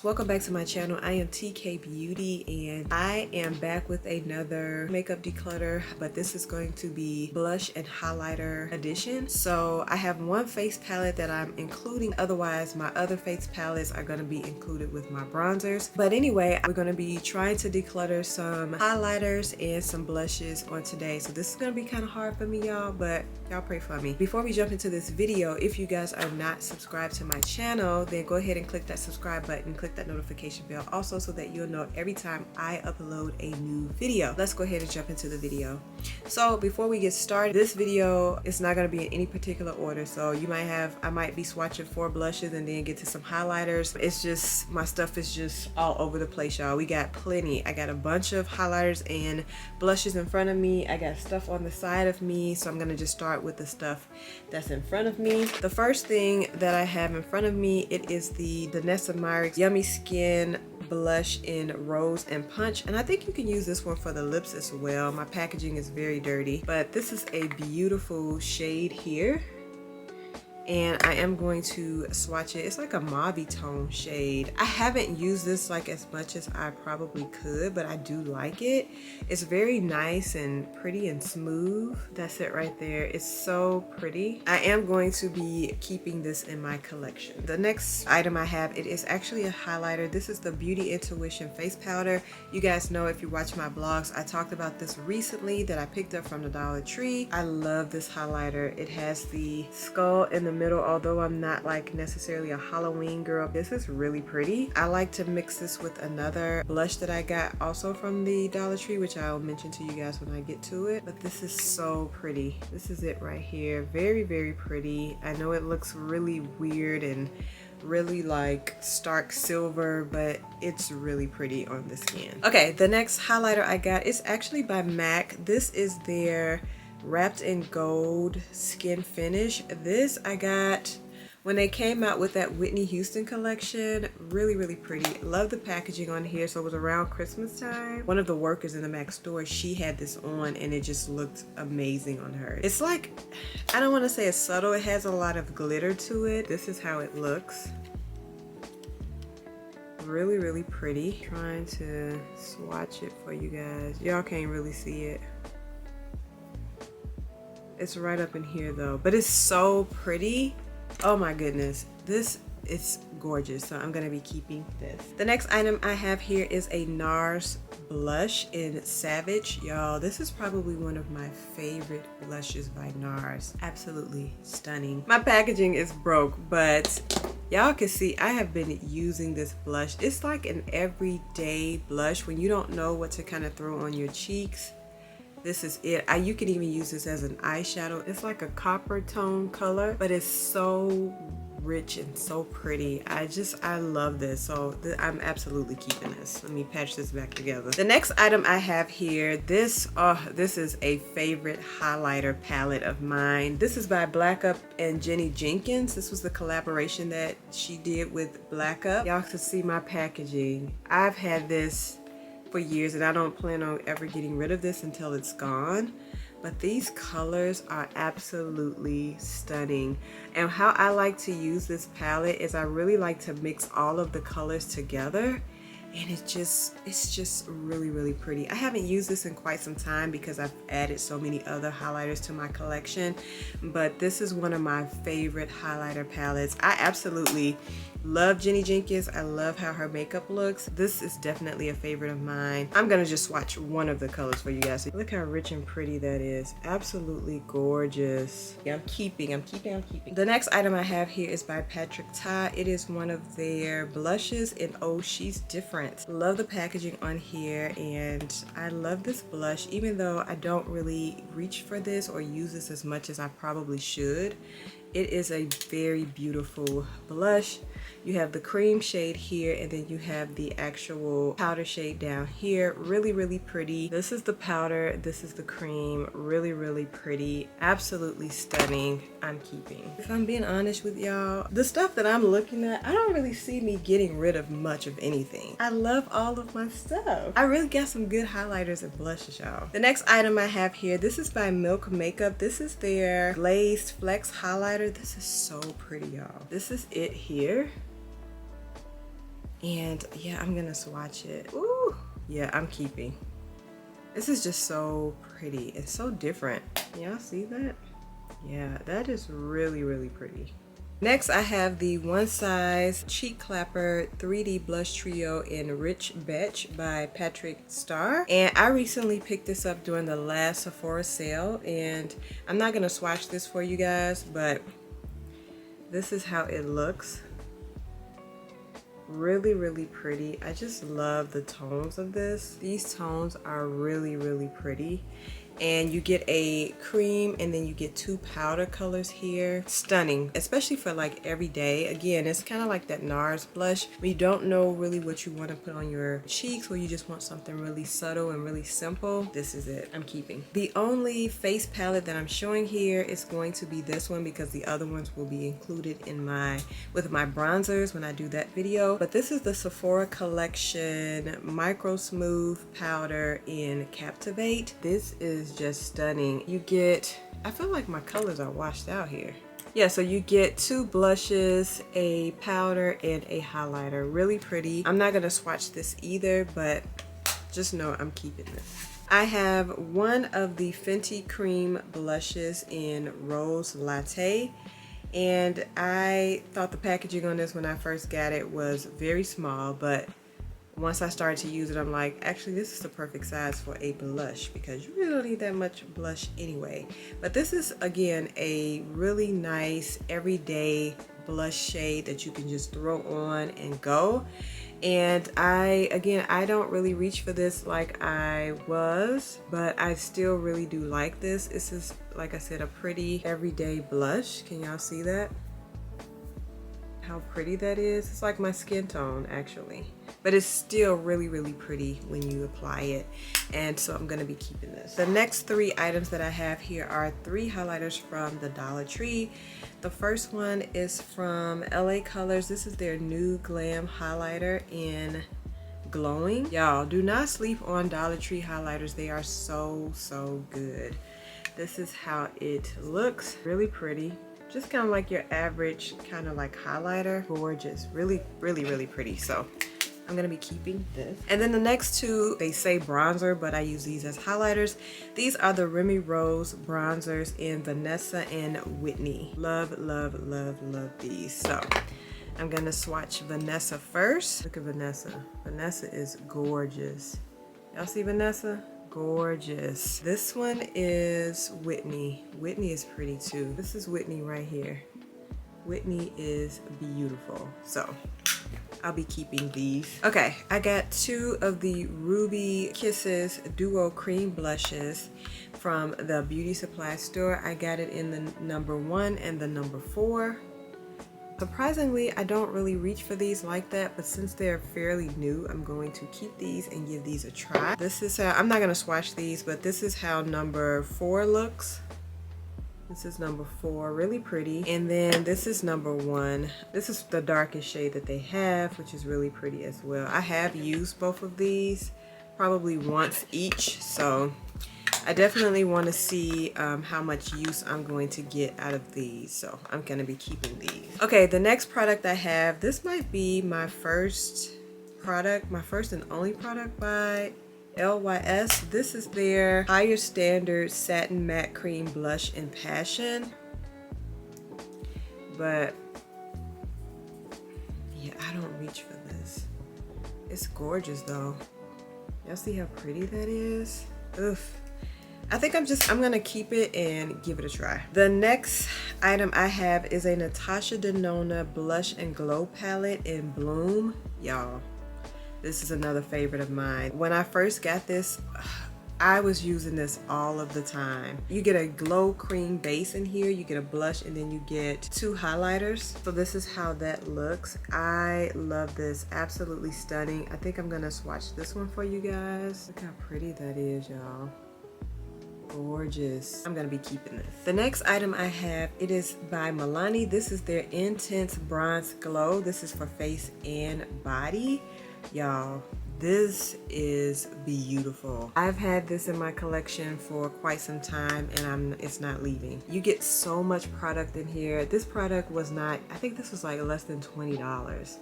welcome back to my channel. I am TK Beauty and I am back with another makeup declutter, but this is going to be blush and highlighter edition. So I have one face palette that I'm including, otherwise my other face palettes are going to be included with my bronzers. But anyway, we're going to be trying to declutter some highlighters and some blushes on today. So this is going to be kind of hard for me, y'all, but y'all pray for me. Before we jump into this video, if you guys are not subscribed to my channel, then go ahead and click that subscribe button, click that notification bell also, so that you'll know every time I upload a new video. Let's go ahead and jump into the video. So before we get started, this video is not going to be in any particular order. So you might have, I might be swatching 4 blushes and then get to some highlighters. It's just, my stuff is just all over the place, y'all. We got plenty. I got a bunch of highlighters and blushes in front of me. I got stuff on the side of me. So I'm going to just start with the stuff that's in front of me. The first thing that I have in front of me, it is the Nars and MAC Yummy Skin blush in Rose and Punch, and I think you can use this one for the lips as well. My packaging is very dirty, but this is a beautiful shade here, and I am going to swatch it. It's like a mauve tone shade. I haven't used this like as much as I probably could, but I do like it. It's very nice and pretty and smooth. That's it right there. It's so pretty. I am going to be keeping this in my collection. The next item I have, it is actually a highlighter. This is the Beauty Intuition face powder. You guys know, if you watch my blogs, I talked about this recently that I picked up from the Dollar Tree. I love this highlighter. It has the skull in the middle. Although I'm not like necessarily a Halloween girl, this is really pretty. I like to mix this with another blush that I got also from the Dollar Tree, which I'll mention to you guys when I get to it. But this is so pretty. This is it right here. Very, very pretty. I know it looks really weird and really like stark silver, but it's really pretty on the skin. Okay, the next highlighter I got is actually by MAC. This is their Wrapped in Gold Skin Finish. This I got when they came out with that Whitney Houston collection. Really, really pretty. Love the packaging on here. So it was around Christmas time. One of the workers in the MAC store, she had this on and it just looked amazing on her. It's like, I don't want to say it's subtle. It has a lot of glitter to it. This is how it looks. Really, really pretty. Trying to swatch it for you guys. Y'all can't really see it. It's right up in here though, but it's so pretty. Oh my goodness, this is gorgeous. So I'm gonna be keeping this. The next item I have here is a Nars blush in Savage. Y'all, this is probably one of my favorite blushes by Nars. Absolutely stunning. My packaging is broke, but y'all can see I have been using this blush. It's like an everyday blush when you don't know what to kind of throw on your cheeks. This is it. You can even use this as an eyeshadow. It's like a copper tone color, but it's so rich and so pretty. I love this. So I'm absolutely keeping this. Let me patch this back together. The next item I have here, this is a favorite highlighter palette of mine. This is by Black Up and Jenny Jenkins. This was the collaboration that she did with Black Up. Y'all can see my packaging. I've had this for years and I don't plan on ever getting rid of this until it's gone, but these colors are absolutely stunning. And how I like to use this palette is I really like to mix all of the colors together, and it's just really, really pretty. I haven't used this in quite some time because I've added so many other highlighters to my collection, but this is one of my favorite highlighter palettes. I absolutely love Jenny Jenkins. I love how her makeup looks. This is definitely a favorite of mine. I'm gonna just swatch one of the colors for you guys. Look how rich and pretty that is. Absolutely gorgeous. Yeah, I'm keeping. The next item I have here is by Patrick Ta. It is one of their blushes in Oh She's Different. Love the packaging on here, and I love this blush even though I don't really reach for this or use this as much as I probably should. It is a very beautiful blush. You have the cream shade here, and then you have the actual powder shade down here. Really, really pretty. This is the powder, this is the cream. Really, really pretty. Absolutely stunning. I'm keeping. If I'm being honest with y'all, the stuff that I'm looking at, I don't really see me getting rid of much of anything. I love all of my stuff. I really got some good highlighters and blushes, y'all. The next item I have here, this is by Milk Makeup. This is their Glazed Flex highlighter. This is so pretty, y'all. This is it here. And yeah, I'm gonna swatch it. Ooh, yeah, I'm keeping. This is just so pretty. It's so different. Y'all see that? Yeah, that is really, really pretty. Next, I have the One Size Cheek Clapper 3D Blush Trio in Rich Betch by Patrick Starr. And I recently picked this up during the last Sephora sale, and I'm not gonna swatch this for you guys, but this is how it looks. Really, really pretty. I just love the tones of this. These tones are really, really pretty. And you get a cream and then you get 2 powder colors here. Stunning, especially for like every day. Again, it's kind of like that Nars blush. When you don't know really what you want to put on your cheeks, or you just want something really subtle and really simple, this is it. I'm keeping. The only face palette that I'm showing here is going to be this one, because the other ones will be included in with my bronzers when I do that video. But this is the Sephora Collection Micro Smooth Powder in Captivate. This is just stunning. You get, I feel like my colors are washed out here. Yeah, so you get 2 blushes, a powder, and a highlighter. Really pretty. I'm not gonna swatch this either, but just know I'm keeping this. I have one of the Fenty Cream blushes in Rose Latte. And I thought the packaging on this when I first got it was very small, but once I started to use it, I'm like, actually, this is the perfect size for a blush, because you really don't need that much blush anyway. But this is, again, a really nice everyday blush shade that you can just throw on and go. And I don't really reach for this like I was, but I still really do like this. This is, like I said, a pretty everyday blush. Can y'all see that? How pretty that is. It's like my skin tone, actually, but it's still really, really pretty when you apply it. And so I'm gonna be keeping this. The next 3 items that I have here are 3 highlighters from the Dollar Tree. The first one is from LA Colors. This is their new Glam highlighter in Glowing. Y'all, do not sleep on Dollar Tree highlighters. They are so, so good. This is how it looks. Really pretty. Just kind of like your average kind of like highlighter. Gorgeous. Really, really, really pretty. So I'm gonna be keeping this. And then the next 2, they say bronzer, but I use these as highlighters. These are the Remy Rose bronzers in Vanessa and Whitney. Love, love, love, love these. So I'm gonna swatch Vanessa first. Look at Vanessa. Vanessa is gorgeous. Y'all see Vanessa? Gorgeous. This one is Whitney. Whitney is pretty too. This is Whitney right here. Whitney is beautiful. So I'll be keeping these. Okay, I got 2 of the Ruby Kisses Duo Cream Blushes from the beauty supply store. I got it in the number 1 and the number 4. Surprisingly, I don't really reach for these like that, but since they're fairly new, I'm going to keep these and give these a try. This is how, I'm not gonna swatch these, but this is how number 4 looks. This is number 4, really pretty. And then this is number 1. This is the darkest shade that they have, which is really pretty as well. I have used both of these probably once each, so I definitely want to see how much use I'm going to get out of these, so I'm going to be keeping these. Okay, the next product I have, this might be my first product, my first and only product by LYS. This is their Higher Standard Satin Matte Cream Blush in Passion. But yeah, I don't reach for this. It's gorgeous though. Y'all see how pretty that is? Oof. I think I'm gonna keep it and give it a try. The next item I have is a Natasha Denona Blush and Glow Palette in Bloom. Y'all, this is another favorite of mine. When I first got this, I was using this all of the time. You get a glow cream base in here, you get a blush, and then you get 2 highlighters. So this is how that looks. I love this, absolutely stunning. I think I'm gonna swatch this one for you guys. Look how pretty that is, y'all. Gorgeous. I'm gonna be keeping this. The next item I have, it is by Milani. This is their Intense Bronze Glow. This is for face and body. Y'all, this is beautiful. I've had this in my collection for quite some time and it's not leaving. You get so much product in here. This product was not, I think this was like less than $20.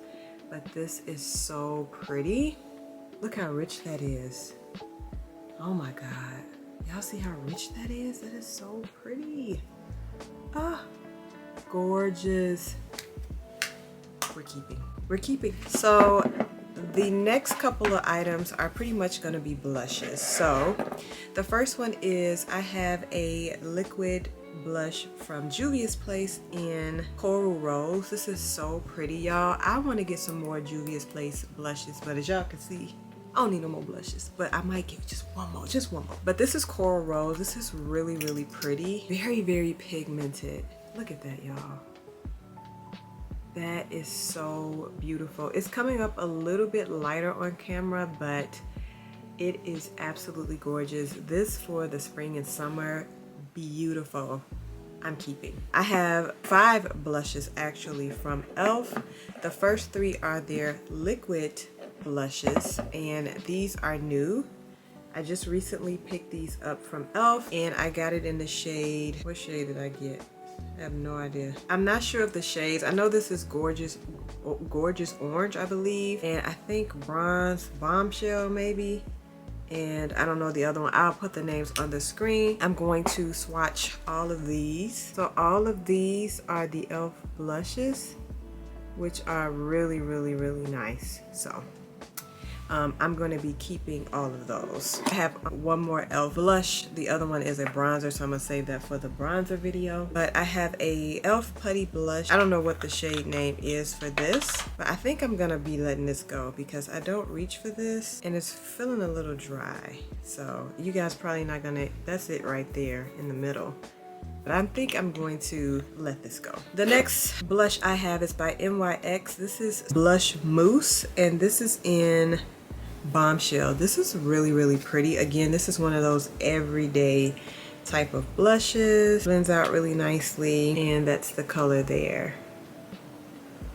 but this is so pretty. Look how rich that is. Oh my God. Y'all see how rich that is? That is so pretty. Ah, gorgeous. We're keeping. So the next couple of items are pretty much going to be blushes. So the first one is I have a liquid blush from Juvia's Place in Coral Rose. This is so pretty, y'all. I want to get some more Juvia's Place blushes, but as y'all can see, I don't need no more blushes, but I might get just one more. But this is Coral Rose. This is really, really pretty. Very, very pigmented. Look at that, y'all. That is so beautiful. It's coming up a little bit lighter on camera, but it is absolutely gorgeous. This for the spring and summer, beautiful. I'm keeping. I have 5 blushes actually from e.l.f. The first 3 are their liquid blushes, and these are new. I just recently picked these up from e.l.f. and I got it in the shade. What shade did I get? I have no idea. I'm not sure of the shades. I know this is gorgeous orange, I believe, and I think bronze bombshell maybe, and I don't know the other one. I'll put the names on the screen. I'm going to swatch all of these. So all of these are the e.l.f. blushes, which are really, really, really nice. So I'm going to be keeping all of those. I have one more e.l.f. blush. The other one is a bronzer, so I'm going to save that for the bronzer video. But I have a e.l.f. putty blush. I don't know what the shade name is for this, but I think I'm going to be letting this go because I don't reach for this and it's feeling a little dry. So you guys probably not going to, that's it right there in the middle. But I think I'm going to let this go. The next blush I have is by NYX. This is Blush Mousse, and this is in Bombshell. This is really, really pretty. Again, this is one of those everyday type of blushes. Blends out really nicely, and that's the color there.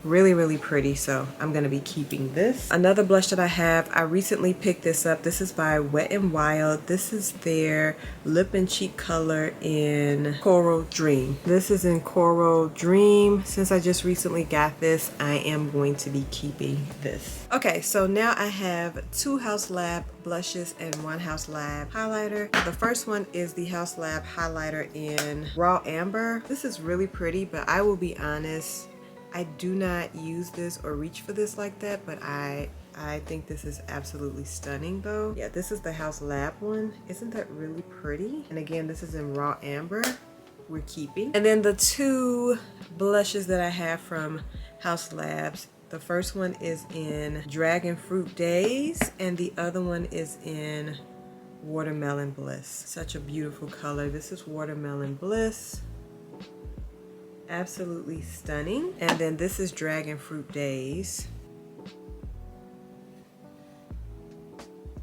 Really, really pretty, so I'm gonna be keeping this. Another blush that I have, I recently picked this up. This is by Wet n Wild. This is their lip and cheek color in Coral Dream. This is in Coral Dream. Since I just recently got this, I am going to be keeping this. Okay, so now I have 2 Haus Lab blushes and 1 Haus Lab highlighter. The first one is the Haus Lab highlighter in Raw Amber. This is really pretty, but I will be honest, I do not use this or reach for this like that, but I think this is absolutely stunning though. Yeah, this is the Haus Lab one. Isn't that really pretty? And again, this is in Raw Amber. We're keeping. And then the 2 blushes that I have from Haus Labs, the first one is in Dragon Fruit Days and the other one is in Watermelon Bliss. Such a beautiful color. This is Watermelon Bliss. Absolutely stunning. And then this is Dragon Fruit Days.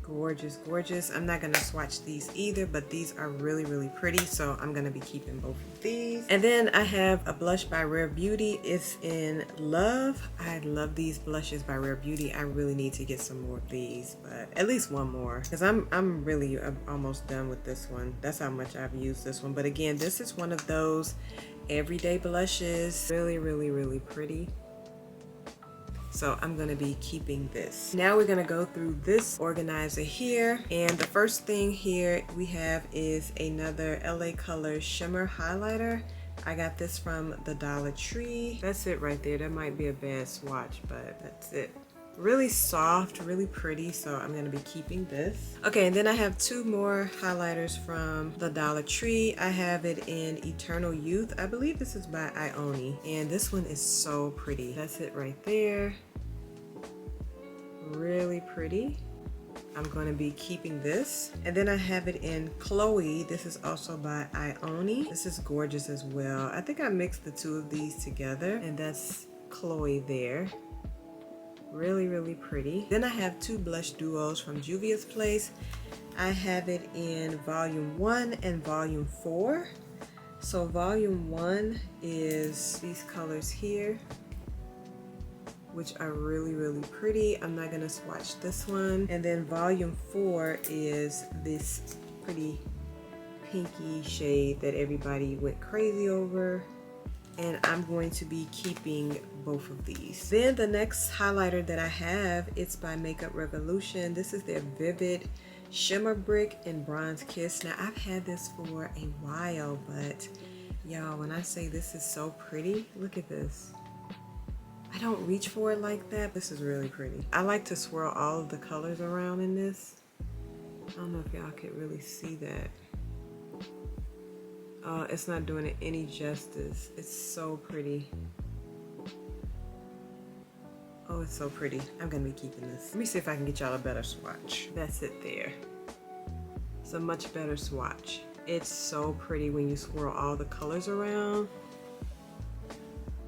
Gorgeous, gorgeous. I'm not gonna swatch these either, but these are really, really pretty, so I'm gonna be keeping both of these. And then I have a blush by Rare Beauty. It's in Love. I love these blushes by Rare Beauty. I really need to get some more of these, but at least one more, because I'm almost done with this one. That's how much I've used this one. But again, this is one of those everyday blushes. Really, really, really pretty. So I'm gonna be keeping this. Now we're gonna go through this organizer here. And the first thing here we have is another LA Color Shimmer Highlighter. I got this from the Dollar Tree. That's it right there. That might be a bad swatch, but that's it. Really soft, really pretty, so I'm gonna be keeping this. Okay, and then I have 2 more highlighters from the Dollar Tree. I have it in Eternal Youth. I believe this is by Ione, and this one is so pretty. That's it right there. Really pretty. I'm going to be keeping this. And then I have it in Chloe. This is also by Ione. This is gorgeous as well. I think I mixed the 2 of these together, and that's Chloe there. Really, really pretty. Then I have 2 blush duos from Juvia's Place. I have it in Volume 1 and Volume 4. So Volume 1 is these colors here, which are really, really pretty. I'm not gonna swatch this one. And then Volume 4 is this pretty pinky shade that everybody went crazy over. and I'm going to be keeping both of these. Then the next highlighter that I have, it's by Makeup Revolution. This is their Vivid Shimmer Brick in Bronze Kiss. Now I've had this for a while, but y'all, when I say this is so pretty, look at this. I don't reach for it like that. This is really pretty. I like to swirl all of the colors around in this. I don't know if y'all could really see that. It's not doing it any justice. It's so pretty. Oh, it's so pretty. I'm gonna be keeping this. Let me see if I can get y'all a better swatch. That's it there. It's a much better swatch. It's so pretty when you swirl all the colors around.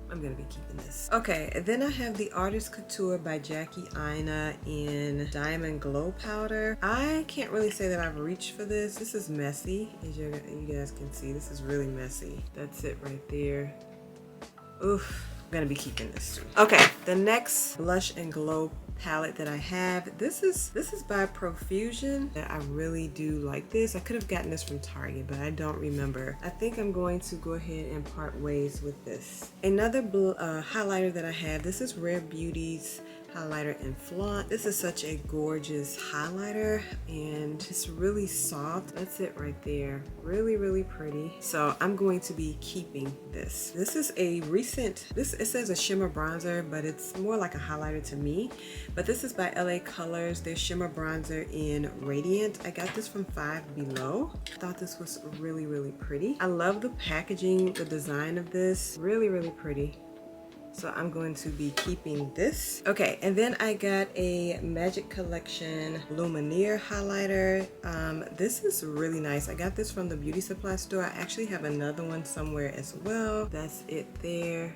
I'm gonna be keeping this. Okay, and then I have the Artist Couture by Jackie Aina in Diamond Glow Powder. I can't really say that I've reached for this. This is messy, as you guys can see. This is really messy. That's it right there. Oof, I'm gonna be keeping this too. Okay, the next Blush and Glow palette that I have, this is by Profusion. I really do like this. I could have gotten this from Target, but I don't remember. I think I'm going to go ahead and part ways with this. Another highlighter that I have, this is Rare Beauty's highlighter in Flaunt. This is such a gorgeous highlighter and it's really soft. That's it right there. Really pretty. So I'm going to be keeping this. This is a recent, it says a shimmer bronzer, but it's more like a highlighter to me. But this is by LA Colors, their shimmer bronzer in Radiant. I got this from Five Below. I thought this was really pretty. I love the packaging, the design of this. Really pretty. So I'm going to be keeping this. Okay, and then I got a Magic Collection Lumineer highlighter. This is really nice. I got this from the beauty supply store. I actually have another one somewhere as well. That's it there.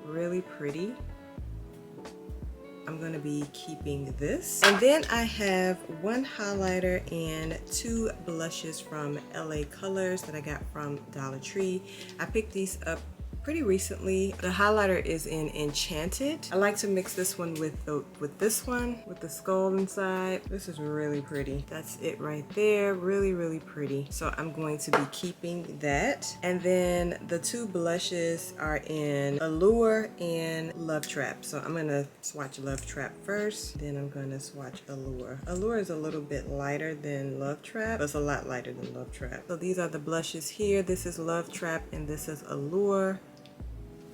Really pretty. I'm gonna be keeping this. And then I have one highlighter and two blushes from LA Colors that I got from Dollar Tree. I picked these up pretty recently. The highlighter is in Enchanted. I like to mix this one with this one with the skull inside. This is really pretty. That's it right there. Really pretty. So I'm going to be keeping that. And then the two blushes are in Allure and Love Trap. So I'm gonna swatch Love Trap first, then I'm gonna swatch Allure. Allure is a little bit lighter than Love Trap, but it's a lot lighter than Love Trap. So these are the blushes here. This is Love Trap and this is Allure.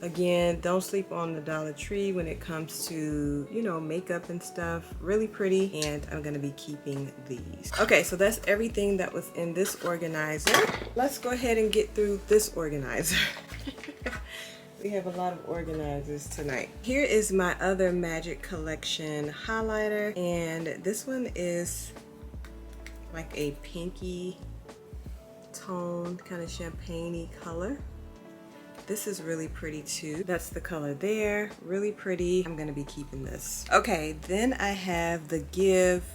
Again, don't sleep on the Dollar Tree when it comes to, you know, makeup and stuff. Really pretty, and I'm gonna be keeping these. Okay, so that's everything that was in this organizer. Let's go ahead and get through this organizer. We have a lot of organizers tonight. Here is my other Magic Collection highlighter, and this one is like a pinky tone, kind of champagne-y color. This is really pretty too. That's the color there. Really pretty. I'm gonna be keeping this. Okay, then I have the Give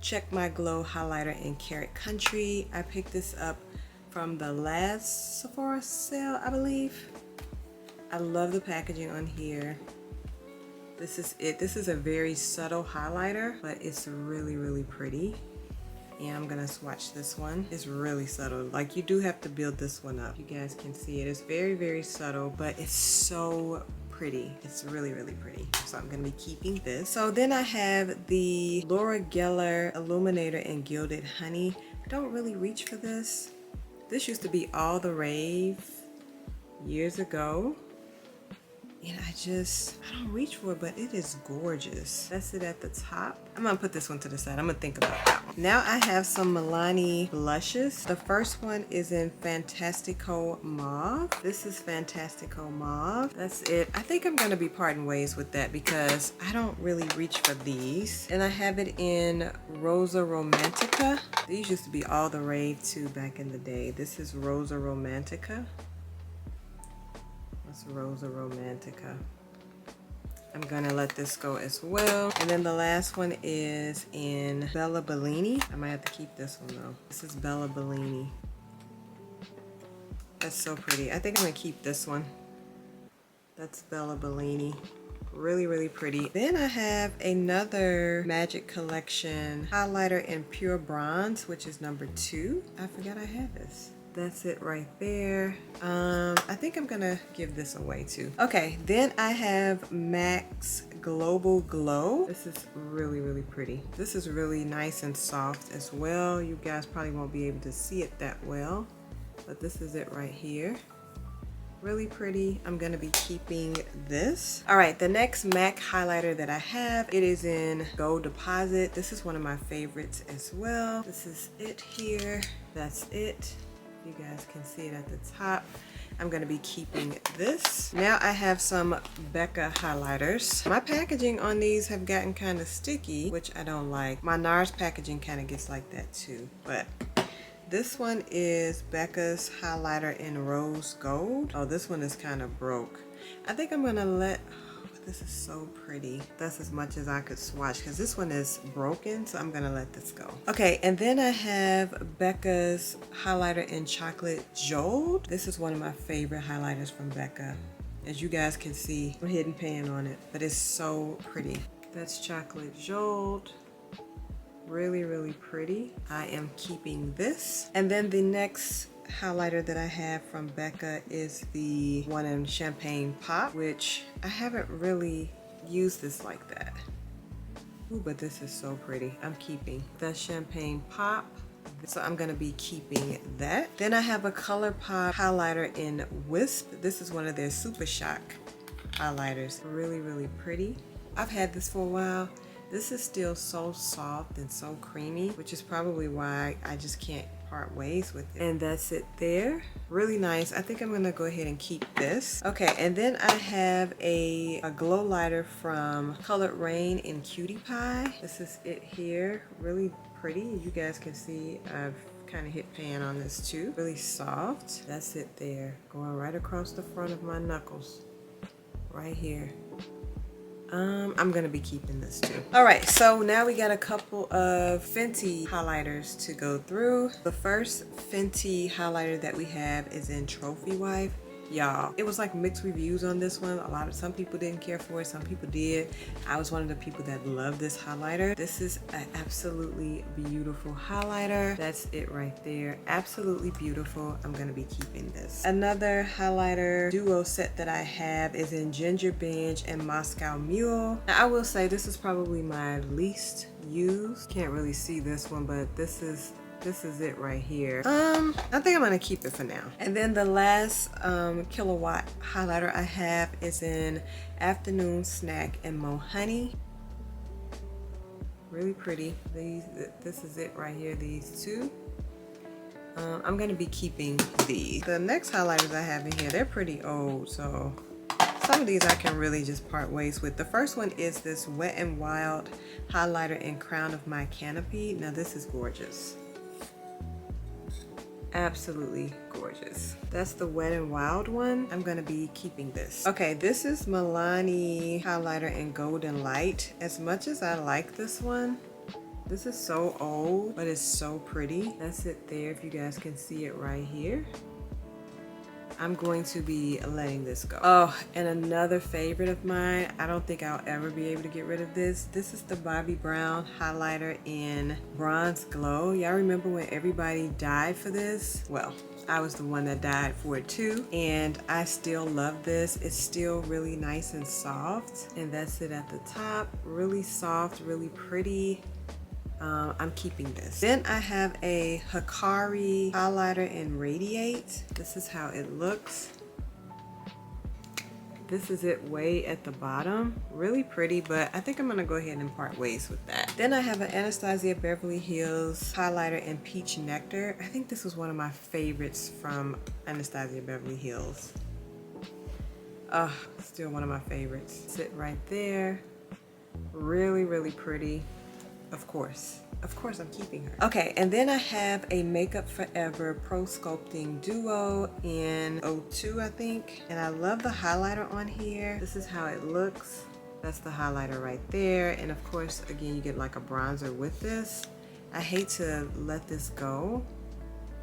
Check My Glow highlighter in Carrot Country. I picked this up from the last Sephora sale, I believe. I love the packaging on here. This is it. This is a very subtle highlighter, but it's really pretty. And I'm gonna swatch this one. It's really subtle. Like, you do have to build this one up. You guys can see it. It's very subtle, but it's so pretty. It's really pretty. So I'm gonna be keeping this. So then I have the Laura Geller Illuminator in Gilded Honey. I don't really reach for this. This used to be all the rave years ago. And I don't reach for it, but it is gorgeous. That's it at the top. I'm gonna put this one to the side. I'm gonna think about that one. Now I have some Milani blushes. The first one is in Fantastico Mauve. This is Fantastico Mauve. That's it. I think I'm gonna be parting ways with that because I don't really reach for these. And I have it in Rosa Romantica. These used to be all the rave too back in the day. This is Rosa Romantica. Rosa Romantica. I'm gonna let this go as well. And then the last one is in Bella Bellini. I might have to keep this one though. This is Bella Bellini. That's so pretty. I think I'm gonna keep this one. That's Bella Bellini. Really pretty. Then I have another Magic Collection highlighter in Pure Bronze, which is number 2. I forgot I had this. That's it right there. I think I'm gonna give this away too. Okay, then I have MAC's Global Glow. This is really, really pretty. This is really nice and soft as well. You guys probably won't be able to see it that well, but this is it right here. Really pretty. I'm gonna be keeping this. All right, the next MAC highlighter that I have, it is in Gold Deposit. This is one of my favorites as well. This is it here. That's it. You guys can see it at the top. I'm gonna be keeping this. Now I have some Becca highlighters. My packaging on these have gotten kind of sticky, which I don't like. My Nars packaging kind of gets like that too, but this one is Becca's highlighter in Rose Gold. Oh, this one is kind of broke. I think I'm gonna let, this is so pretty. That's as much as I could swatch because this one is broken, so I'm gonna let this go. Okay, and then I have Becca's highlighter in Chocolate Jeweled. This is one of my favorite highlighters from Becca. As you guys can see, a hidden pan on it, but it's so pretty. That's Chocolate Jeweled. Really, really pretty. I am keeping this. And then the next highlighter that I have from Becca is the one in Champagne Pop, which I haven't really used this like that. Ooh, but this is so pretty. I'm keeping the Champagne Pop. So I'm gonna be keeping that. Then I have a ColourPop highlighter in Wisp. This is one of their Super Shock highlighters. Really, really pretty. I've had this for a while. This is still so soft and so creamy, which is probably why I just can't part ways with it. And that's it there. Really nice. I think I'm gonna go ahead and keep this. Okay, and then I have a glow lighter from Colored Rain in Cutie Pie. This is it here. Really pretty. You guys can see I've kind of hit pan on this too. Really soft. That's it there. Going right across the front of my knuckles. Right here. I'm gonna be keeping this too. All right, so now we got a couple of Fenty highlighters to go through. The first Fenty highlighter that we have is in Trophy Wife. Y'all, it was like mixed reviews on this one. Some people didn't care for it, some people did. I was one of the people that loved this highlighter. This is an absolutely beautiful highlighter. That's it right there. Absolutely beautiful. I'm gonna be keeping this. Another highlighter duo set that I have is in Ginger Binge and Moscow Mule. Now, I will say this is probably my least used. Can't really see this one, but this is it right here. I think I'm gonna keep it for now. And then the last Kilowatt highlighter I have is in Afternoon Snack and Mo Honey. Really pretty. This is it right here, these two. I'm gonna be keeping these. The next highlighters I have in here, they're pretty old, so some of these I can really just part ways with. The first one is this Wet n Wild highlighter in Crown of My Canopy. Now this is gorgeous. Absolutely gorgeous. That's the Wet n Wild one. I'm gonna be keeping this. Okay, this is Milani highlighter in Golden Light. As much as I like this one, this is so old, but it's so pretty. That's it there, if you guys can see it right here. I'm going to be letting this go. Oh, and another favorite of mine, I don't think I'll ever be able to get rid of this. This is the Bobbi Brown highlighter in Bronze Glow. Y'all remember when everybody died for this? Well, I was the one that died for it too, and I still love this. It's still really nice and soft, and that's it at the top. Really soft, really pretty. I'm keeping this. Then I have a Hikari highlighter in Radiate. This is how it looks. This is it way at the bottom. Really pretty, but I think I'm gonna go ahead and part ways with that. Then I have an Anastasia Beverly Hills highlighter in Peach Nectar. I think this was one of my favorites from Anastasia Beverly Hills. Still one of my favorites. Sit right there. Really, really pretty. Of course I'm keeping her. Okay, and then I have a Makeup Forever Pro Sculpting Duo in 02, I think. And I love the highlighter on here. This is how it looks. That's the highlighter right there. And of course, again, you get like a bronzer with this. I hate to let this go,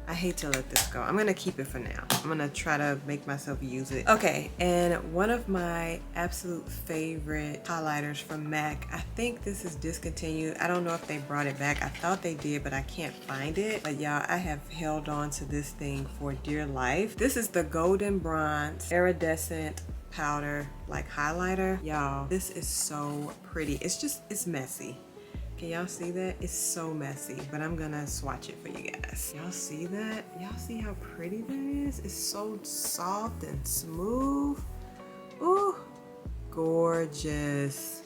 I hate to let this go. I'm gonna keep it for now. I'm gonna try to make myself use it. Okay, and one of my absolute favorite highlighters from MAC, I think this is discontinued. I don't know if they brought it back. I thought they did, but I can't find it. But y'all, I have held on to this thing for dear life. This is the Golden Bronze Iridescent Powder like highlighter. Y'all, this is so pretty. It's messy. Can y'all see that? It's so messy, but I'm gonna swatch it for you guys. Y'all see that? Y'all see how pretty that is? It's so soft and smooth. Ooh, gorgeous.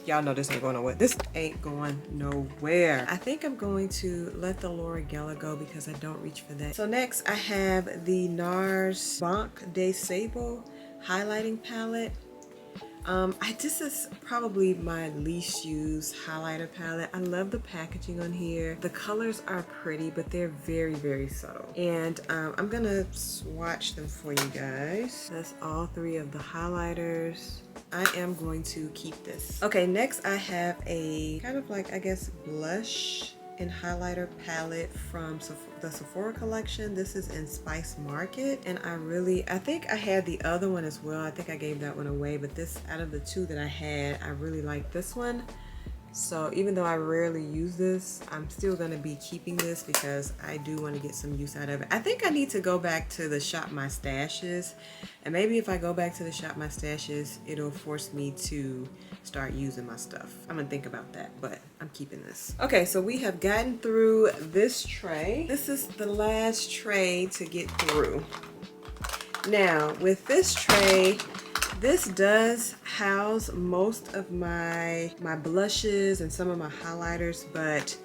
Y'all know this ain't going nowhere. This ain't going nowhere. I think I'm going to let the Laura Geller go because I don't reach for that. So next I have the Nars Banque de Sable highlighting palette. This is probably my least used highlighter palette. I love the packaging on here. The colors are pretty, but they're very, very subtle. And I'm gonna swatch them for you guys. That's all three of the highlighters. I am going to keep this. Okay, next I have a kind of like, I guess, blush and highlighter palette from the Sephora collection. This is in Spice Market, and I think I had the other one as well. I think I gave that one away, but this, out of the two that I had, I really like this one. So even though I rarely use this, I'm still gonna be keeping this because I do want to get some use out of it. I think I need to go back to the Shop My Stashes, and maybe if I go back to the Shop My Stashes, it'll force me to start using my stuff. I'm gonna think about that, but I'm keeping this. Okay, so we have gotten through this tray. This is the last tray to get through. Now, with this tray, this does house most of my blushes and some of my highlighters, but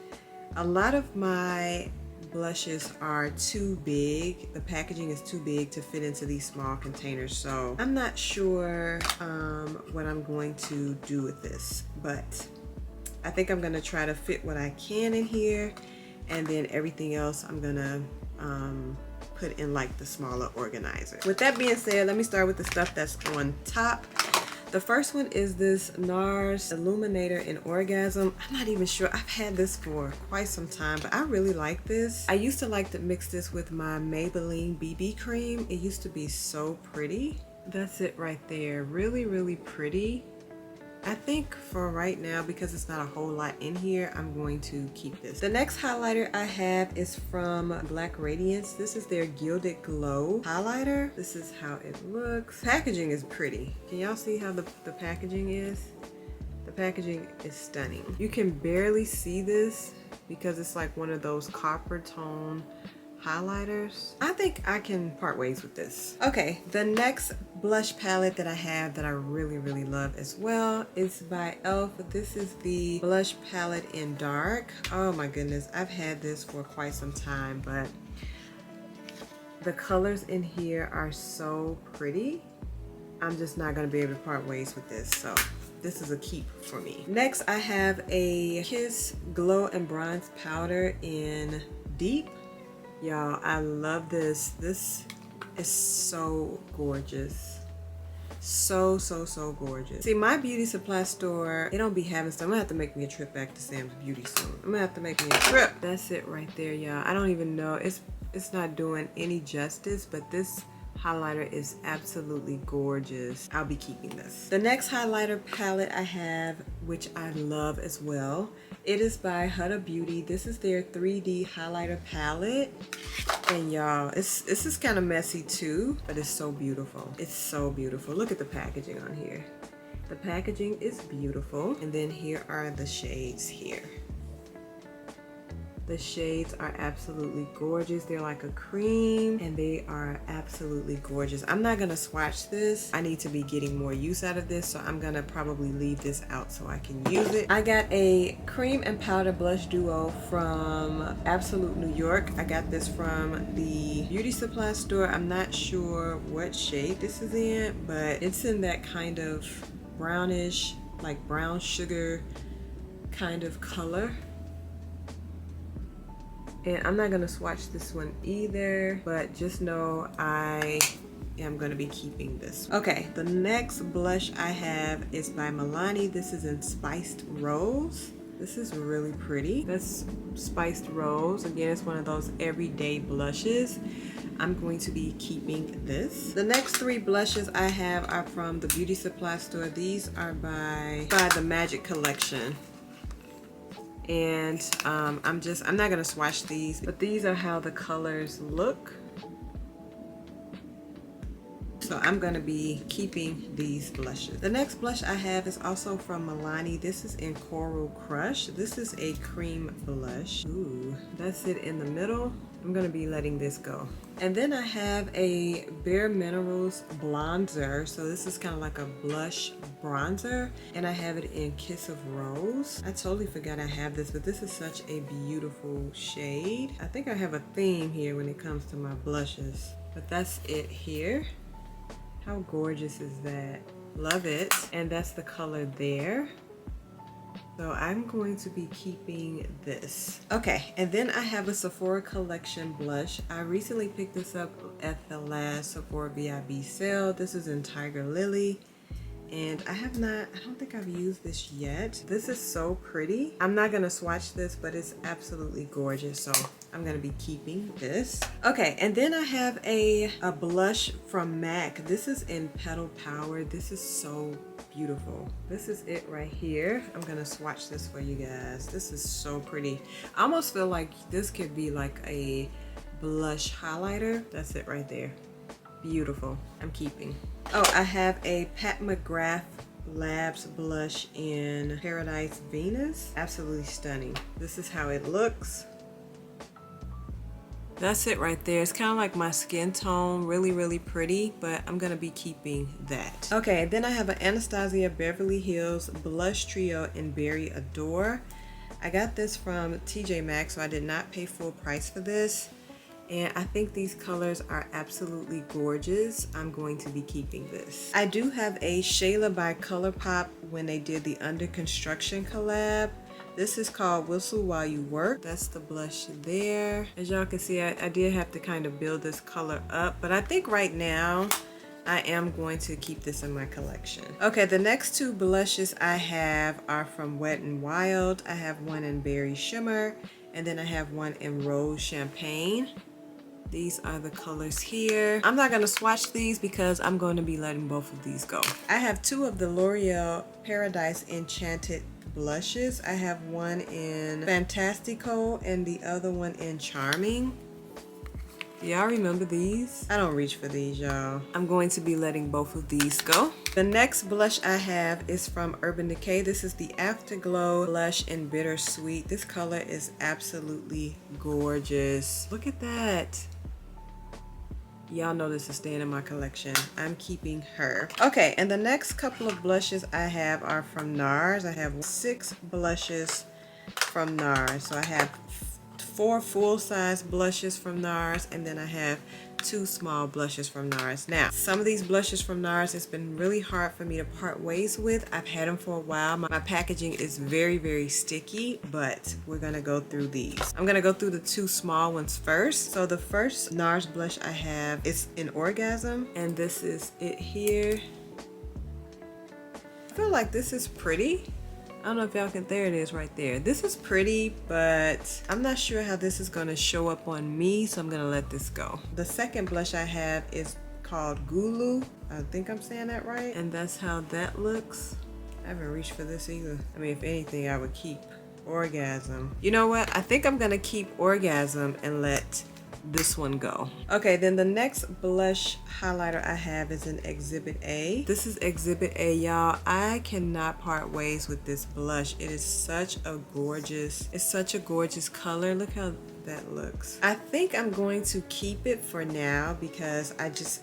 a lot of my blushes are too big. The packaging is too big to fit into these small containers, so I'm not sure what I'm going to do with this, but I think I'm gonna try to fit what I can in here, and then everything else I'm gonna put in like the smaller organizer. With that being said, let me start with the stuff that's on top. The first one is this Nars Illuminator in Orgasm. I'm not even sure. I've had this for quite some time, but I really like this. I used to like to mix this with my Maybelline BB cream. It used to be so pretty. That's it right there. Really, really pretty. I think for right now, because it's not a whole lot in here, I'm going to keep this. The next highlighter I have is from Black Radiance. This is their Gilded Glow highlighter. This is how it looks. Packaging is pretty. Can y'all see how the packaging is? The packaging is stunning. You can barely see this because it's like one of those copper tone highlighters. I think I can part ways with this. Okay, the next blush palette that I have that I really, really love as well is by e.l.f. This is the blush palette in Dark. Oh my goodness, I've had this for quite some time, but the colors in here are so pretty. I'm just not gonna be able to part ways with this, so this is a keep for me. Next, I have a Kiss Glow and Bronze Powder in Deep. Y'all, I love this. This is so gorgeous. So gorgeous. See, my beauty supply store, they don't be having stuff. I'm gonna have to make me a trip back to Sam's Beauty soon. I'm gonna have to make me a trip. That's it right there, y'all. I don't even know. It's not doing any justice, but this highlighter is absolutely gorgeous. I'll be keeping this. The next highlighter palette I have, which I love as well, it is by Huda Beauty. This is their 3D highlighter palette. And y'all, this is kind of messy too, but it's so beautiful. It's so beautiful. Look at the packaging on here. The packaging is beautiful. And then here are the shades here. The shades are absolutely gorgeous. They're like a cream and they are absolutely gorgeous. I'm not gonna swatch this. I need to be getting more use out of this, so I'm gonna probably leave this out so I can use it. I got a cream and powder blush duo from Absolute New York. I got this from the beauty supply store. I'm not sure what shade this is in, but it's in that kind of brownish, like brown sugar kind of color. And I'm not gonna swatch this one either, but just know I am gonna be keeping this. Okay, the next blush I have is by Milani. This is in Spiced Rose. This is really pretty. That's Spiced Rose. Again, it's one of those everyday blushes. I'm going to be keeping this. The next three blushes I have are from the beauty supply store. These are by the Magic Collection. And I'm not gonna swatch these, but these are how the colors look. So I'm gonna be keeping these blushes. The next blush I have is also from Milani. This is in Coral Crush. This is a cream blush. Ooh, that's it in the middle. I'm gonna be letting this go. And then I have a Bare Minerals bronzer. So this is kind of like a blush bronzer, and I have it in Kiss of Rose. I totally forgot I have this, but this is such a beautiful shade. I think I have a theme here when it comes to my blushes, but that's it here. How gorgeous is that? Love it. And that's the color there. So I'm going to be keeping this. Okay, and then I have a Sephora Collection blush. I recently picked this up at the last Sephora VIB sale. This is in Tiger Lily. And I don't think I've used this yet. This is so pretty. I'm not gonna swatch this, but it's absolutely gorgeous. So I'm gonna be keeping this. Okay, and then I have a blush from MAC. This is in Petal Power. This is so beautiful. This is it right here. I'm gonna swatch this for you guys. This is so pretty. I almost feel like this could be like a blush highlighter. That's it right there. Beautiful. I'm keeping. Oh, I have a Pat McGrath Labs blush in Paradise Venus. Absolutely stunning. This is how it looks. That's it right there. It's kind of like my skin tone. Really, really pretty, but I'm gonna be keeping that. Okay, then I have an Anastasia Beverly Hills blush trio in Berry Adore. I got this from TJ Maxx, so I did not pay full price for this. And I think these colors are absolutely gorgeous. I'm going to be keeping this. I do have a Shayla by ColourPop when they did the Under Construction collab. This is called Whistle While You Work. That's the blush there. As y'all can see, I did have to kind of build this color up, but I think right now I am going to keep this in my collection. Okay, the next two blushes I have are from Wet n Wild. I have one in Berry Shimmer, and then I have one in Rose Champagne. These are the colors here. I'm not gonna swatch these because I'm going to be letting both of these go. I have two of the L'Oreal Paradise Enchanted blushes. I have one in Fantastico and the other one in Charming. Do y'all remember these? I don't reach for these, y'all. I'm going to be letting both of these go. The next blush I have is from Urban Decay. This is the Afterglow blush in Bittersweet. This color is absolutely gorgeous. Look at that. Y'all know this is staying in my collection. I'm keeping her. Okay, and the next couple of blushes I have are from Nars. I have 6 blushes from Nars. So I have 4 full-size blushes from Nars, and then I have 2 small blushes from Nars. Now, some of these blushes from Nars, it's been really hard for me to part ways with. I've had them for a while. My packaging is very, very sticky, but we're gonna go through these. I'm gonna go through the 2 small ones first. So the first Nars blush I have is in Orgasm, and this is it here. I feel like this is pretty. I don't know if y'all can, there it is right there. This is pretty, but I'm not sure how this is gonna show up on me, so I'm gonna let this go. The second blush I have is called Gulu. I think I'm saying that right. And that's how that looks. I haven't reached for this either. I mean, if anything, I would keep Orgasm. You know what? I think I'm gonna keep Orgasm and let this one go. Okay, then the next blush highlighter I have is in Exhibit A. This is Exhibit A, y'all. I cannot part ways with this blush. It is such a gorgeous, it's such a gorgeous color. Look how that looks. I think I'm going to keep it for now because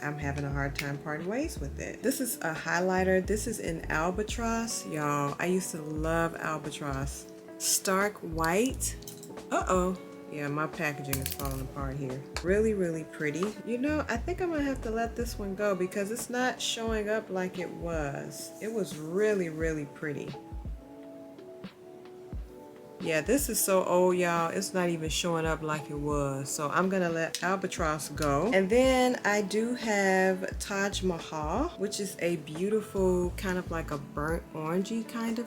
I'm having a hard time parting ways with it. This is a highlighter. This is in Albatross, y'all. I used to love Albatross. Stark white. Uh-oh. Yeah, my packaging is falling apart here. Really, really pretty. You know, I think I'm gonna have to let this one go because it's not showing up like it was. It was really, really pretty. Yeah, this is so old, y'all. It's not even showing up like it was. So I'm gonna let Albatross go. And then I do have Taj Mahal, which is a beautiful kind of like a burnt orangey kind of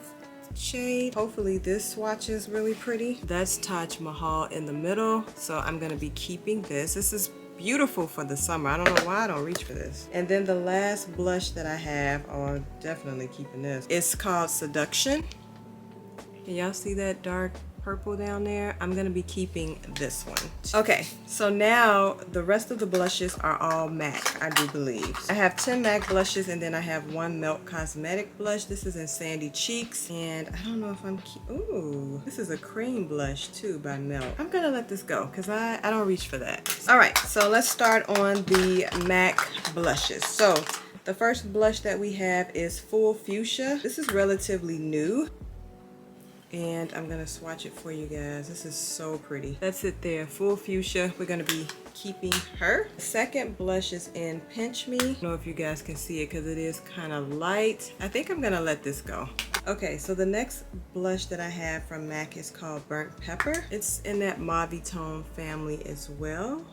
shade. Hopefully this swatch is really pretty. That's Taj Mahal in the middle. So I'm gonna be keeping this. This is beautiful for the summer. I don't know why I don't reach for this. And then the last blush that I have, oh, I'm definitely keeping this. It's called Seduction. Can y'all see that dark purple down there? I'm gonna be keeping this one. Okay, so now the rest of the blushes are all MAC, I do believe. I have 10 MAC blushes and then I have one Melt Cosmetic blush. This is in Sandy Cheeks, and I don't know if I'm ooh, this is a cream blush too by Melt. I'm gonna let this go because I don't reach for that. All right, so let's start on the MAC blushes. So the first blush that we have is Full Fuchsia. This is relatively new. And I'm gonna swatch it for you guys. This is so pretty. That's it there, Full Fuchsia. We're gonna be keeping her. The second blush is in Pinch Me. I don't know if you guys can see it because it is kind of light. I think I'm gonna let this go. Okay, so the next blush that I have from MAC is called Burnt Pepper. It's in that mauve tone family as well.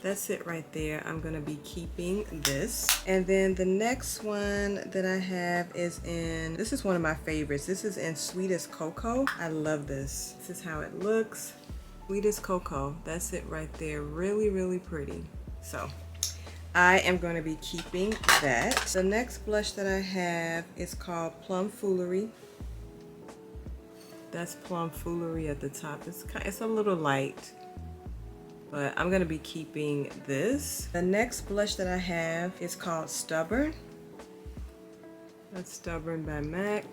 That's it right there. I'm gonna be keeping this. And then the next one that I have is in, this is one of my favorites. This is in Sweetest Cocoa. I love this. This is how it looks. Sweetest Cocoa. That's it right there. Really, really pretty. So I am going to be keeping that. The next blush that I have is called Plum Foolery. That's Plum Foolery at the top. It's a little light, but I'm gonna be keeping this. The next blush that I have is called Stubborn. That's Stubborn by MAC.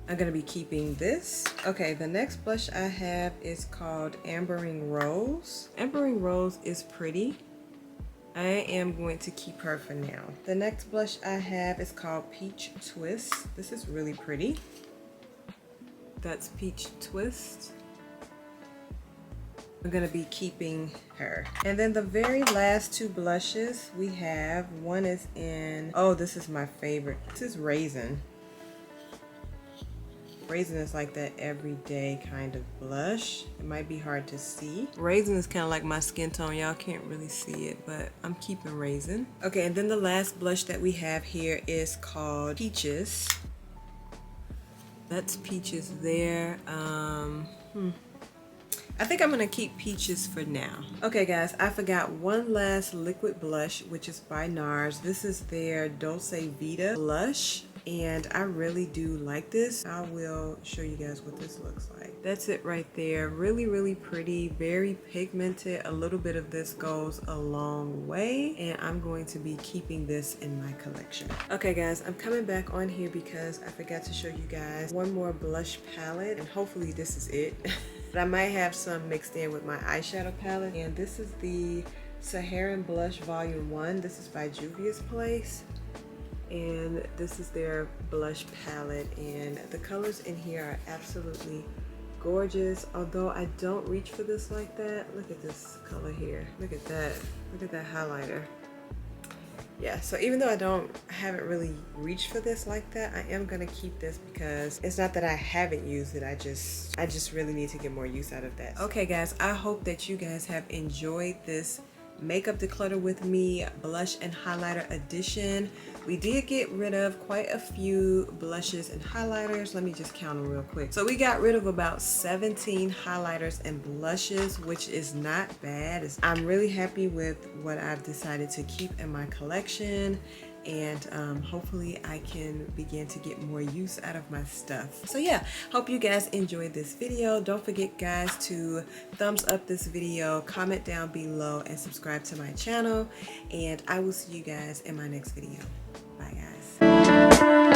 I'm gonna be keeping this. Okay, the next blush I have is called Ambering Rose. Ambering Rose is pretty. I am going to keep her for now. The next blush I have is called Peach Twist. This is really pretty. That's Peach Twist. I'm gonna be keeping her. And then the very last two blushes we have, one is in, oh, this is my favorite. This is Raisin. Raisin is like that everyday kind of blush. It might be hard to see. Raisin is kind of like my skin tone. Y'all can't really see it, but I'm keeping Raisin. Okay, and then the last blush that we have here is called Peaches. That's Peaches there. I think I'm gonna keep Peaches for now. Okay guys, I forgot one last liquid blush, which is by Nars. This is their Dolce Vita blush, and I really do like this. I will show you guys what this looks like. That's it right there. Really, really pretty, very pigmented. A little bit of this goes a long way, and I'm going to be keeping this in my collection. Okay guys, I'm coming back on here because I forgot to show you guys one more blush palette, and hopefully this is it. But I might have some mixed in with my eyeshadow palette. And this is the Saharan Blush Volume 1. This is by Juvia's Place. And this is their blush palette. And the colors in here are absolutely gorgeous. Although I don't reach for this like that. Look at this color here. Look at that. Look at that highlighter. Yeah, so even though I haven't really reached for this like that, I am gonna keep this because it's not that I haven't used it, I just really need to get more use out of that. Okay guys, I hope that you guys have enjoyed this Makeup Declutter with Me blush and highlighter edition. We did get rid of quite a few blushes and highlighters. Let me just count them real quick. So we got rid of about 17 highlighters and blushes, which is not bad. I'm really happy with what I've decided to keep in my collection. And hopefully I can begin to get more use out of my stuff. So yeah, hope you guys enjoyed this video. Don't forget guys to thumbs up this video, comment down below, and subscribe to my channel. And I will see you guys in my next video. Bye guys.